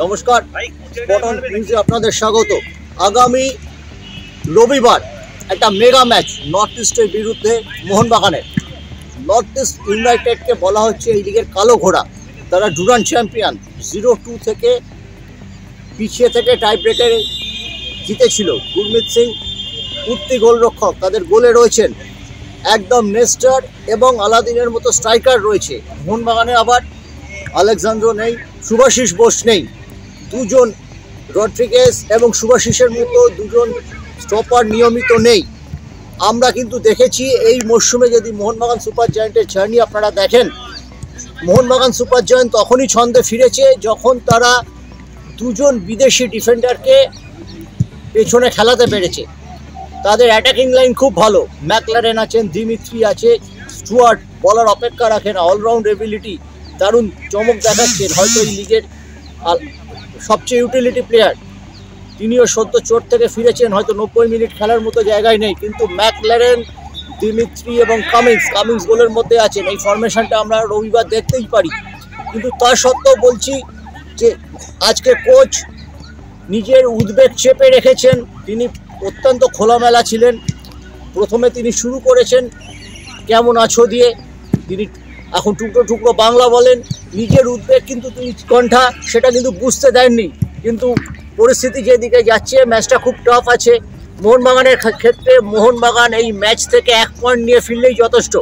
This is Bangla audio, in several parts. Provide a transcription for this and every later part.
নমস্কার, স্পটন নিউজে আপনাদের স্বাগত। আগামী রবিবার একটা মেগা ম্যাচ নর্থ ইস্টের বিরুদ্ধে মোহনবাগানের। নর্থ ইস্ট ইউনাইটেডকে বলা হচ্ছে এই লিগের কালো ঘোড়া। তারা ডুরান্ড চ্যাম্পিয়ন, 0-2 থেকে পিছিয়ে থেকে টাই ব্রেকারে জিতেছিল। গুরমিত সিং উঠতি গোলরক্ষক, তাদের গোলে রয়েছেন একদম নেস্টার এবং আলাদিনের মতো স্ট্রাইকার রয়েছে। মোহনবাগানে আবার আলেকজান্দ্রো নেই, শুভাশিস বোস নেই, দুজন রড্রিগেজ এবং শুভাশিসের মতো দুজন স্টপার নিয়মিত নেই। আমরা কিন্তু দেখেছি এই মরশুমে যদি মোহনবাগান সুপার জায়ান্টের জার্নি আপনারা দেখেন, মোহনবাগান সুপার জায়ান্ট তখনই ছন্দে ফিরেছে যখন তারা দুজন বিদেশি ডিফেন্ডারকে পেছনে খেলাতে পেরেছে। তাদের অ্যাটাকিং লাইন খুব ভালো, ম্যাকলারেন আছেন, দিমিত্রি আছে, স্টুয়ার্ট বলার অপেক্ষা রাখে না, অলরাউন্ড এবিলিটি দারুণ চমক দেখাচ্ছেন। হয়তো এই লিগের সবচেয়ে ইউটিলিটি প্লেয়ার, তিনিও সদ্য চোট থেকে ফিরেছেন, হয়তো 90 মিনিট খেলার মতো জায়গায় নেই, কিন্তু ম্যাকলারেন, দিমিত্রি এবং কামিংস গোলের মধ্যে আছেন। এই ফরমেশনটা আমরা রবিবার দেখতেই পারি। কিন্তু তা সত্ত্বেও বলছি যে আজকে কোচ নিজের উদ্বেগ চেপে রেখেছেন। তিনি অত্যন্ত খোলামেলা ছিলেন। প্রথমে তিনি শুরু করেছেন কেমন আছো দিয়ে, তিনি এখন টুকরো টুকরো বাংলা বলেন। নিজের উদ্বেগ কিন্তু তিনি কণ্ঠা সেটা কিন্তু বুঝতে দেননি। কিন্তু পরিস্থিতি যেদিকে যাচ্ছে, ম্যাচটা খুব টাফ আছে মোহনবাগানের ক্ষেত্রে। মোহনবাগান এই ম্যাচ থেকে 1 পয়েন্ট নিয়ে ফিরলেই যথেষ্ট।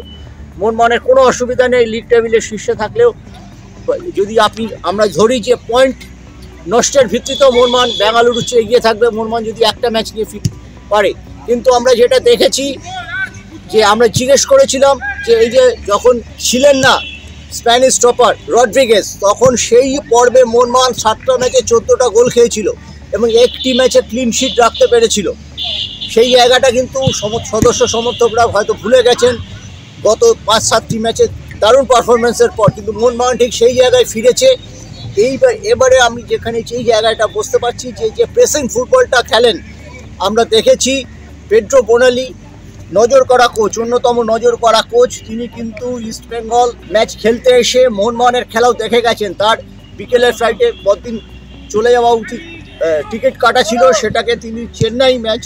মোহনবাগানের কোনো অসুবিধা নেই লিগ টেবিলের শীর্ষে থাকলেও। যদি আমরা ধরি যে পয়েন্ট নষ্টের ভিত্তিতেও মোহনবাগান বেঙ্গালুরু চেয়ে এগিয়ে থাকবে, মোহনবাগান যদি একটা ম্যাচ নিয়ে পারে। কিন্তু আমরা যেটা দেখেছি যে আমরা জিজ্ঞেস করেছিলাম যে এই যে যখন ছিলেন না স্প্যানিশ স্টপার রড্রিগেজ, তখন সেই পর্বে মোহনবাগান 7টা ম্যাচে 14টা গোল খেয়েছিল এবং একটি ম্যাচে ক্লিন শিট রাখতে পেরেছিল। সেই জায়গাটা কিন্তু সদস্য সমর্থকরা হয়তো ভুলে গেছেন গত 5-7টি ম্যাচে দারুণ পারফরমেন্সের পর। কিন্তু মোহনবাগান ঠিক সেই জায়গায় ফিরেছে। এবারে আমি যেখানে এই জায়গাটা বুঝতে পারছি যে প্রেসিং ফুটবলটা খেলেন আমরা দেখেছি। পেড্রো বোনালি নজর করা কোচ, অন্যতম নজর করা কোচ, তিনি কিন্তু ইস্ট বেঙ্গল ম্যাচ খেলতে এসে মোহনবাগানের খেলাও দেখে গেছেন। তার বিকেলের ফ্লাইটে পরদিন চলে যাওয়া উচিত, টিকিট কাটা ছিল, সেটাকে তিনি চেন্নাই ম্যাচ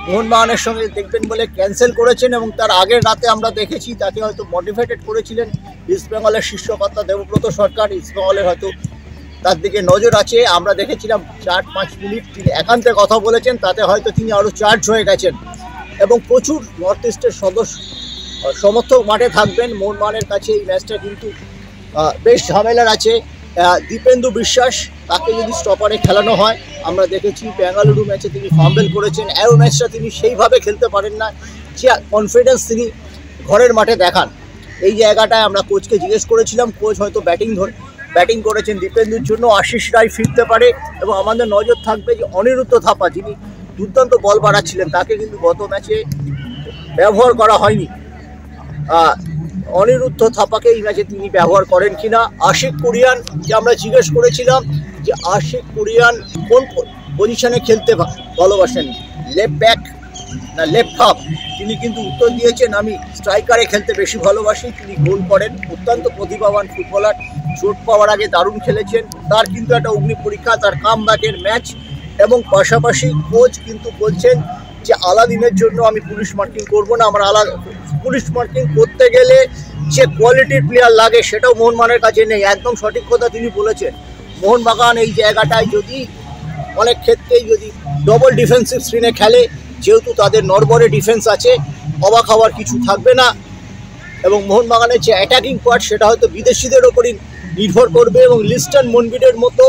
মোহনবাগানের সঙ্গে দেখবেন বলে ক্যান্সেল করেছেন। এবং তার আগের রাতে আমরা দেখেছি তাকে হয়তো মোটিভেটেড করেছিলেন ইস্ট বেঙ্গলের শীর্ষকর্তা দেবব্রত সরকার। ইস্ট বেঙ্গলের হয়তো তার দিকে নজর আছে। আমরা দেখেছিলাম 4-5 মিনিট তিনি একান্তে কথা বলেছেন, তাতে হয়তো তিনি আরও চার্জ হয়ে গেছেন। এবং প্রচুর নর্থ ইস্টের সমর্থক মাঠে থাকবেন। মোহনবাগানের কাছে এই ম্যাচটা কিন্তু বেশ ঝামেলার আছে। দীপেন্দু বিশ্বাস, তাকে যদি স্টপারে খেলানো হয়, আমরা দেখেছি বেঙ্গালুরু ম্যাচে তিনি ফাম্বেল করেছেন। এই ম্যাচটা তিনি সেইভাবে খেলতে পারেন না, যে কনফিডেন্স তিনি ঘরের মাঠে দেখান। এই জায়গাটায় আমরা কোচকে জিজ্ঞেস করেছিলাম, কোচ হয়তো ব্যাটিং করেছেন দীপেন্দুর জন্য। আশিস রায় ফিরতে পারে এবং আমাদের নজর থাকবে যে অনিরুদ্ধ থাপা, যিনি দুর্দান্ত বল বাড়াচ্ছিলেন, তাকে কিন্তু গত ম্যাচে ব্যবহার করা হয়নি। অনিরুদ্ধ থাপাকে এই ম্যাচে তিনি ব্যবহার করেন কিনা। আশিক কুরিয়ান, যে আমরা জিজ্ঞেস করেছিলাম যে আশিক কুরিয়ান কোন পজিশনে খেলতে ভালোবাসেন, লেফট ব্যাক না লেফট হাফ, তিনি কিন্তু উত্তর দিয়েছেন আমি স্ট্রাইকারে খেলতে বেশি ভালোবাসি। তিনি গোল করেন, অত্যন্ত প্রতিভাবান ফুটবলার, চোট পাওয়ার আগে দারুণ খেলেছেন। তার কিন্তু একটা অগ্নি পরীক্ষা, তার কামব্যাকের ম্যাচ। এবং পাশাপাশি কোচ কিন্তু বলছেন যে আলাদিনের জন্য আমি পুলিশ মার্কিং করব না। আমার পুলিশ মার্কিং করতে গেলে যে কোয়ালিটির প্লেয়ার লাগে সেটাও মোহনবাগানের কাছে নেই। একদম সঠিক কথা তিনি বলেছেন। মোহনবাগান এই জায়গাটায় যদি অনেক ক্ষেত্রেই যদি ডবল ডিফেন্সিভ স্ক্রিনে খেলে, যেহেতু তাদের নড়বড়ে ডিফেন্স আছে, অবাক হওয়ার কিছু থাকবে না। এবং মোহনবাগানের যে অ্যাটাকিং পার্ট সেটা হয়তো বিদেশিদের ওপরই নির্ভর করবে। এবং লিস্টন মনবিডের মতো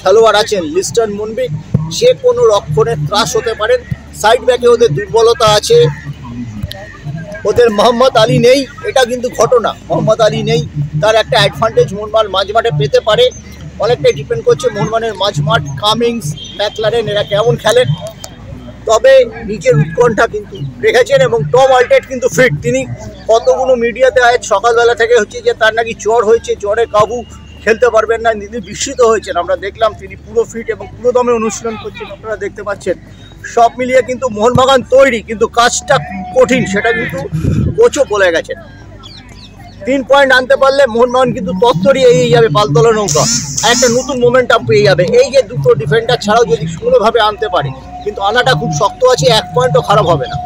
খেলোয়াড় আছেন, লিস্টন মনবিড যে কোনো রক্ষণের ত্রাস হতে পারেন। সাইড ব্যাকে ওদের দুর্বলতা আছে, ওদের মোহাম্মদ আলী নেই, এটা কিন্তু ঘটনা। মোহাম্মদ আলী নেই, তার একটা অ্যাডভান্টেজ মোহনবাগান মাঝমাঠে পেতে পারে। অনেকটাই ডিপেন্ড করছে মোহনবাগানের মাঝমাঠ, কামিংস, ম্যাকলারেন এরা কেমন খেলেন। তবে নিজের উৎকণ্ঠা কিন্তু রেখেছেন। এবং টম আল্টেট কিন্তু ফিট। তিনি কতগুলো মিডিয়াতে আজ সকালবেলা থেকে হচ্ছে যে তার নাকি জ্বর হয়েছে, জ্বরে কাবু, খেলতে পারবেন না, তিনি বিস্মিত হয়েছেন। আমরা দেখলাম তিনি পুরো ফিট এবং পুরো দমে অনুশীলন করছেন, আপনারা দেখতে পাচ্ছেন। সব মিলিয়ে কিন্তু মোহনবাগান তৈরি, কিন্তু কাজটা কঠিন, সেটা কিন্তু কোচও বলে গেছেন। 3 পয়েন্ট আনতে পারলে মোহনবাগান কিন্তু তত্ত্বরই এগিয়ে যাবে পালতলা নৌকা, একটা নতুন মোমেন্টাম পেয়ে যাবে। এই যে দুটো ডিফেন্ডার ছাড়াও যদি সুন্দরভাবে আনতে পারে, কিন্তু আনাটা খুব শক্ত আছে, 1 পয়েন্টও খারাপ হবে না।